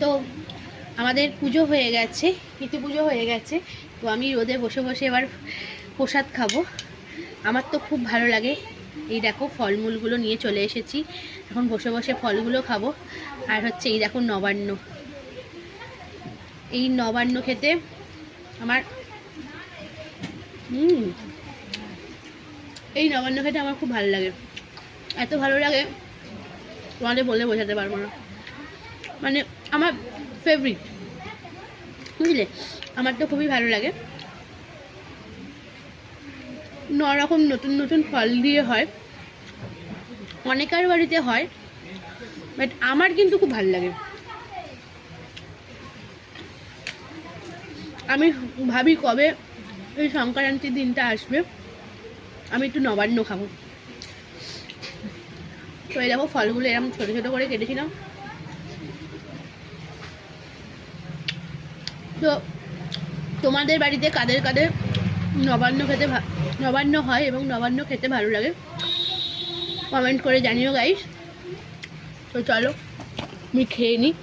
তো আমাদের পুজো হয়ে গেছে, পিতৃ পুজো হয়ে গেছে। তো আমি রোদে বসে বসে এবার প্রসাদ খাবো। আমার তো খুব ভালো লাগে। এই দেখো ফলমূলগুলো নিয়ে চলে এসেছি, এখন বসে বসে ফলগুলো খাবো। আর হচ্ছে এই দেখো নবান্ন, এই নবান্ন খেতে আমার এই নবান্ন খেতে আমার খুব ভালো লাগে। এত ভালো লাগে তোমাদের বলে বোঝাতে পারবো না। মানে আমার ফেভারিট, বুঝলে? আমার তো খুবই ভালো লাগে। 9 রকম নতুন নতুন ফল দিয়ে হয়, অনেকের বাড়িতে হয়, বাট আমার কিন্তু খুব ভালো লাগে। আমি ভাবি কবে এই সংক্রান্তির দিনটা আসবে, আমি একটু নবান্ন খাবো। তো এই দেখো ফলগুলো এরকম ছোটো ছোটো করে কেটেছিলাম। তো তোমাদের বাড়িতে কাদের কাদের নবান্ন হয় এবং নবান্ন খেতে ভালো লাগে কমেন্ট করে জানিও গাইস। তো চলো আমি খেয়ে নিই।